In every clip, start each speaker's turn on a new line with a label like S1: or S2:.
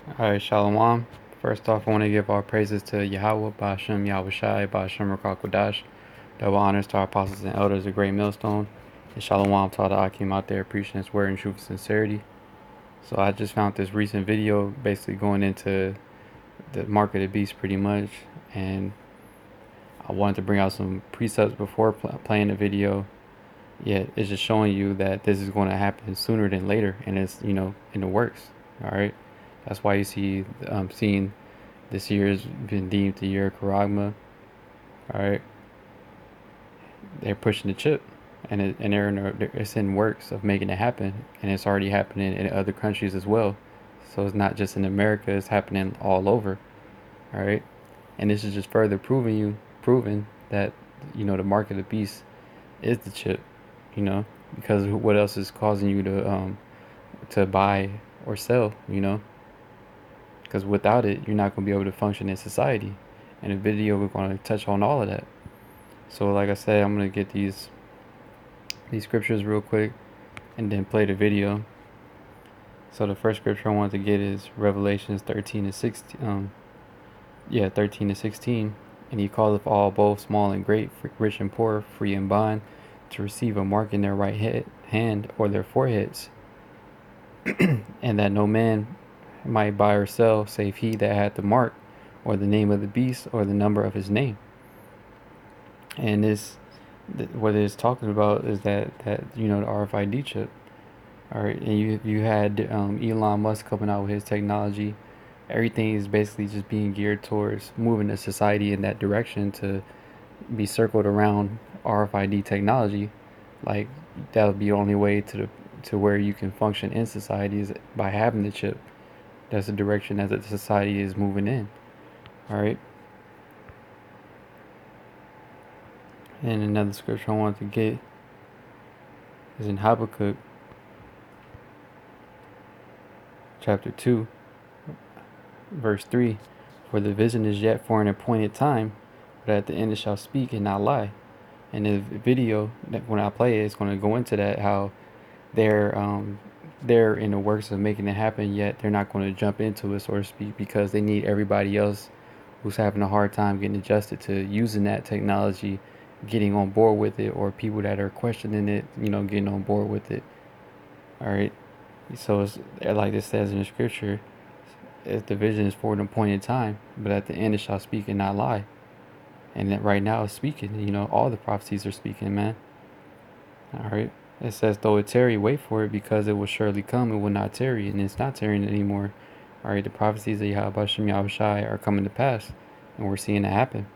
S1: Alright, Shalom. First off, I want to give all praises to Yahweh, Ba'ashem, Yahweh Shai, Ba'ashem, Rakakwadash. Double honors to our apostles and elders, a great millstone. And Shalom to all the Akim out there preaching his word in truth and sincerity. So I just found this recent video basically going into the mark of the beast pretty much. And I wanted to bring out some precepts before playing the video. Yet it's just showing you that this is going to happen sooner than later. And it's, in the works. Alright. That's why you see, seeing this year has been deemed the year of Karagma. All right, they're pushing the chip, and it's in works of making it happen, and it's already happening in other countries as well. So it's not just in America; it's happening all over. All right, and this is just further proving that the mark of the beast is the chip. Because what else is causing you to buy or sell? Because without it, you're not going to be able to function in society. And the video, we're going to touch on all of that. So, like I said, I'm going to get these scriptures real quick and then play the video. So the first scripture I want to get is Revelations 13 and 16. 13 and 16. And he calleth all, both small and great, rich and poor, free and bond, to receive a mark in their right hand or their foreheads, and that no man might buy or sell save he that had the mark, or the name of the beast, or the number of his name. And what it's talking about is that the RFID chip. All right, and you had Elon Musk coming out with his technology. Everything is basically just being geared towards moving the society in that direction to be circled around RFID technology. Like that would be the only way to where you can function in society is by having the chip. That's the direction that the society is moving in. All right. And another scripture I wanted to get is in Habakkuk chapter 2, verse 3. For the vision is yet for an appointed time, but at the end it shall speak and not lie. And the video, when I play it, it's going to go into that, how they're in the works of making it happen, yet they're not going to jump into it, so to speak, because they need everybody else who's having a hard time getting adjusted to using that technology getting on board with it, or people that are questioning it, getting on board with it. All right. So it's like it says in the scripture, if the vision is for an appointed time, but at the end it shall speak and not lie. And that right now it's speaking. All the prophecies are speaking, man. All right. It says, though it tarry, wait for it, because it will surely come. It will not tarry, and it's not tarrying anymore. All right. The prophecies of Yahweh Shem Yahweh Shai are coming to pass, and we're seeing it happen.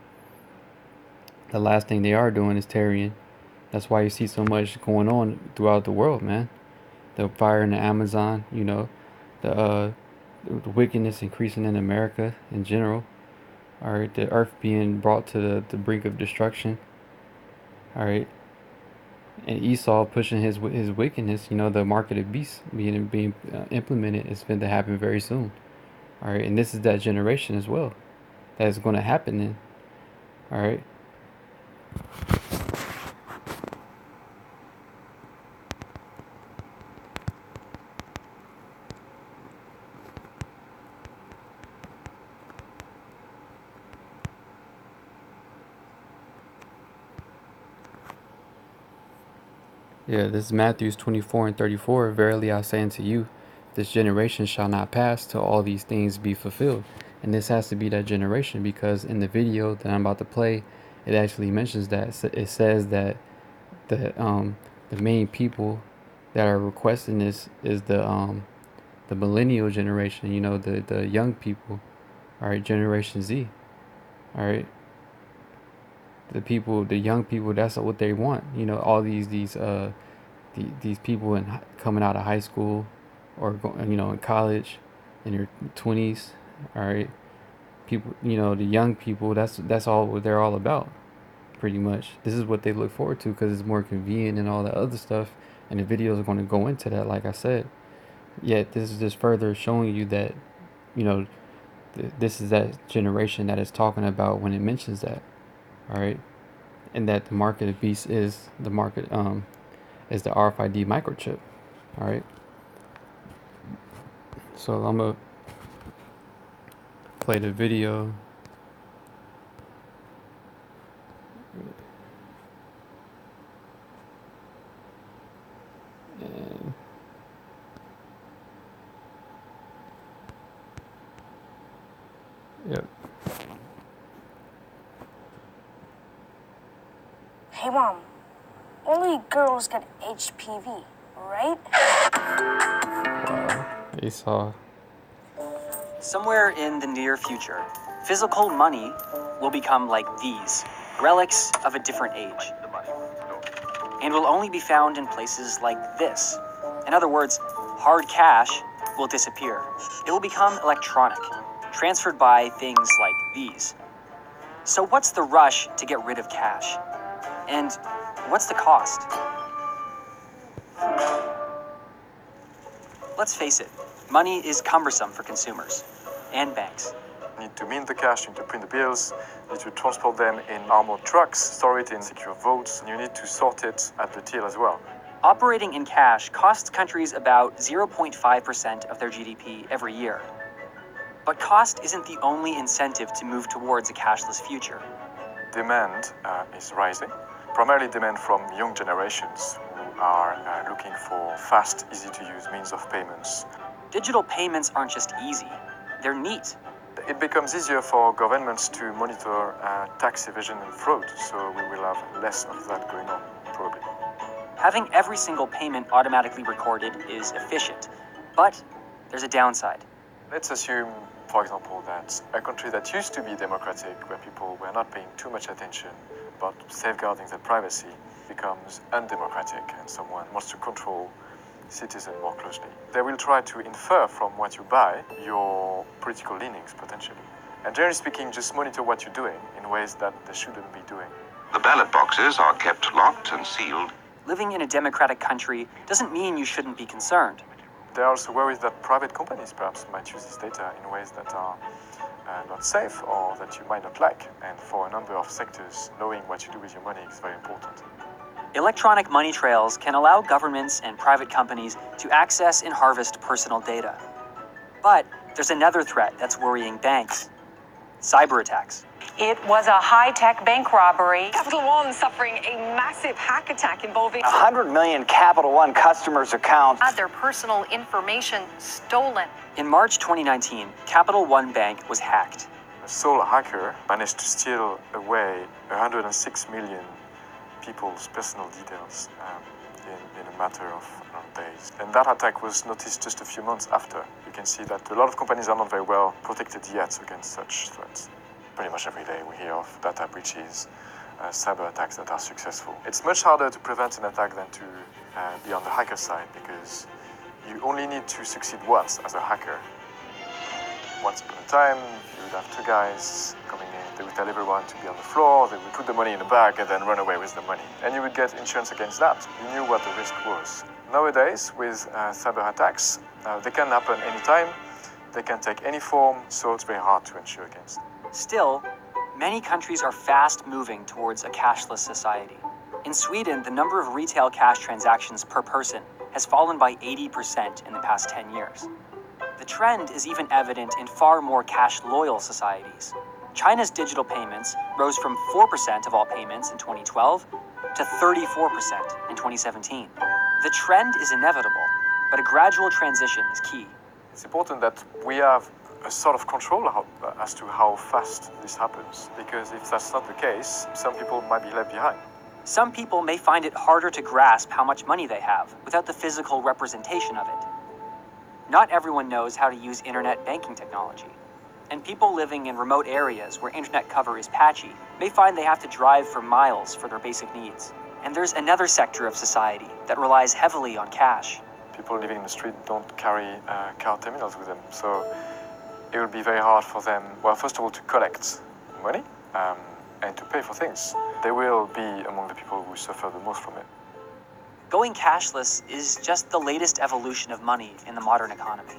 S1: The last thing they are doing is tarrying. That's why you see so much going on throughout the world, man. The fire in the Amazon, the wickedness increasing in America in general. All right, the earth being brought to the brink of destruction. All right, and Esau pushing his wickedness. The mark of the beast being implemented is going to happen very soon. All right, and this is that generation as well that is going to happen then. All right. Yeah, this is Matthew 24 and 34. Verily I say unto you, this generation shall not pass till all these things be fulfilled. And this has to be that generation, because in the video that I'm about to play, it actually mentions that. It says that the main people that are requesting this is the millennial generation, the young people. All right, Generation Z. All right. The young people, that's what they want. All these people coming out of high school, or in college, in their 20s. All right, people, the young people. That's all what they're all about, pretty much. This is what they look forward to, because it's more convenient and all that other stuff. And the videos are going to go into that, like I said. Yet this is just further showing you that, you know, this is that generation that it's talking about when it mentions that. All right, and that the mark of the beast is is the RFID microchip. All right. So I'm gonna play the video. And yep.
S2: Hey, Mom. Only girls get HPV, right?
S1: Wow. You saw.
S3: Somewhere in the near future, physical money will become like these, relics of a different age, and will only be found in places like this. In other words, hard cash will disappear. It will become electronic, transferred by things like these. So what's the rush to get rid of cash? And what's the cost? Let's face it, money is cumbersome for consumers and banks.
S4: You need to mint the cash, you need to print the bills, you need to transport them in armored trucks, store it in secure vaults, and you need to sort it at the till as well.
S3: Operating in cash costs countries about 0.5% of their GDP every year. But cost isn't the only incentive to move towards a cashless future.
S4: Demand is rising, primarily demand from young generations who are looking for fast, easy-to-use means of payments.
S3: Digital payments aren't just easy, they're neat.
S4: It becomes easier for governments to monitor tax evasion and fraud, so we will have less of that going on, probably.
S3: Having every single payment automatically recorded is efficient, but there's a downside.
S4: Let's assume, for example, that a country that used to be democratic, where people were not paying too much attention about safeguarding their privacy, becomes undemocratic and someone wants to control citizens more closely. They will try to infer from what you buy your political leanings, potentially. And generally speaking, just monitor what you're doing in ways that they shouldn't be doing.
S5: The ballot boxes are kept locked and sealed.
S3: Living in a democratic country doesn't mean you shouldn't be concerned.
S4: There are also worries that private companies perhaps might use this data in ways that are not safe or that you might not like. And for a number of sectors, knowing what you do with your money is very important.
S3: Electronic money trails can allow governments and private companies to access and harvest personal data. But there's another threat that's worrying banks: cyber attacks.
S6: It was a high-tech bank robbery. Capital One suffering a massive hack attack involving
S7: 100 million Capital One customers' accounts
S8: had their personal information stolen.
S3: In March 2019, Capital One Bank was hacked.
S4: A sole hacker managed to steal away 106 million people's personal details in a matter of days. And that attack was noticed just a few months after. You can see that a lot of companies are not very well protected yet against such threats. Pretty much every day we hear of data breaches, cyber attacks that are successful. It's much harder to prevent an attack than to be on the hacker side, because you only need to succeed once as a hacker. Once upon a time, you would have two guys coming in. They would tell everyone to be on the floor, they would put the money in a bag and then run away with the money. And you would get insurance against that. You knew what the risk was. Nowadays, with cyber attacks, they can happen anytime, they can take any form, so it's very hard to insure against.
S3: Still, many countries are fast moving towards a cashless society. In Sweden, the number of retail cash transactions per person has fallen by 80% in the past 10 years. The trend is even evident in far more cash-loyal societies. China's digital payments rose from 4% of all payments in 2012 to 34% in 2017. The trend is inevitable, but a gradual transition is key.
S4: It's important that we have a sort of control as to how fast this happens, because if that's not the case, some people might be left behind.
S3: Some people may find it harder to grasp how much money they have without the physical representation of it. Not everyone knows how to use internet banking technology, and people living in remote areas where internet cover is patchy may find they have to drive for miles for their basic needs. And there's another sector of society that relies heavily on cash.
S4: People living in the street don't carry card terminals with them, so it will be very hard for them, well, first of all, to collect money and to pay for things. They will be among the people who suffer the most from it.
S3: Going cashless is just the latest evolution of money in the modern economy.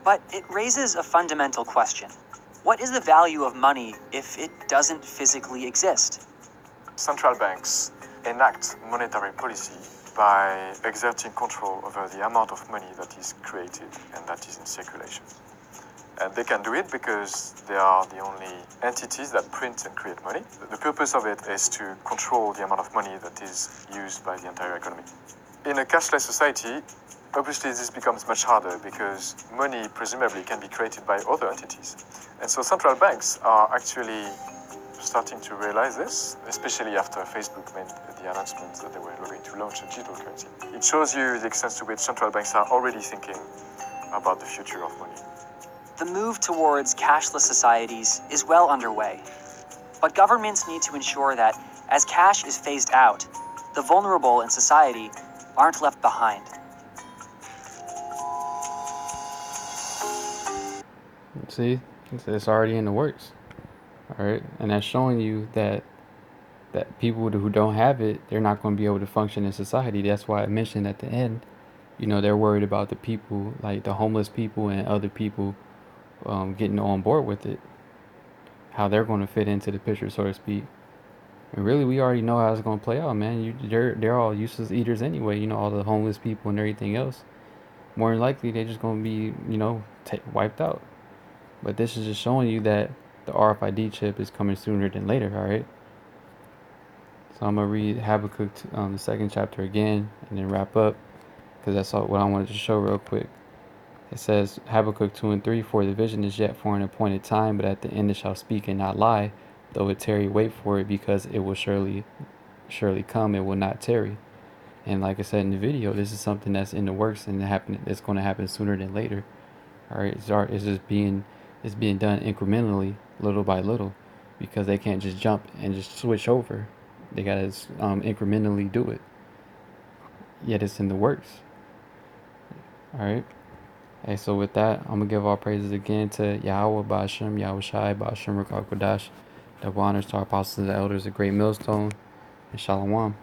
S3: But it raises a fundamental question. What is the value of money if it doesn't physically exist?
S4: Central banks enact monetary policy by exerting control over the amount of money that is created and that is in circulation. And they can do it because they are the only entities that print and create money. The purpose of it is to control the amount of money that is used by the entire economy. In a cashless society, obviously this becomes much harder because money presumably can be created by other entities. And so central banks are actually starting to realize this, especially after Facebook made the announcement that they were going to launch a digital currency. It shows you the extent to which central banks are already thinking about the future of money.
S3: The move towards cashless societies is well underway, but governments need to ensure that as cash is phased out, the vulnerable in society aren't left behind.
S1: See, it's already in the works. All right, and that's showing you that people who don't have it, they're not going to be able to function in society. That's why I mentioned at the end, they're worried about the people, like the homeless people and other people, getting on board with it, how they're going to fit into the picture, so to speak. And really, we already know how it's going to play out, man. They're all useless eaters anyway. All the homeless people and everything else. More than likely, they're just going to be, wiped out. But this is just showing you that the RFID chip is coming sooner than later. All right. So I'm gonna read Habakkuk, the second chapter again, and then wrap up, because that's all what I wanted to show real quick. It says, Habakkuk 2 and 3, for the vision is yet for an appointed time, but at the end it shall speak and not lie. Though it tarry, wait for it, because it will surely come, it will not tarry. And like I said in the video, this is something that's in the works and it's going to happen sooner than later. All right, it's being done incrementally, little by little, because they can't just jump and just switch over. They gotta incrementally do it. Yet it's in the works. All right. Hey, so with that, I'm gonna give all praises again to Yahweh, Ba'ashem, Yahweh Shai, Ba'ashem, Ruach HaKodesh. Double honors to our apostles and the elders, a great millstone, and Shalom.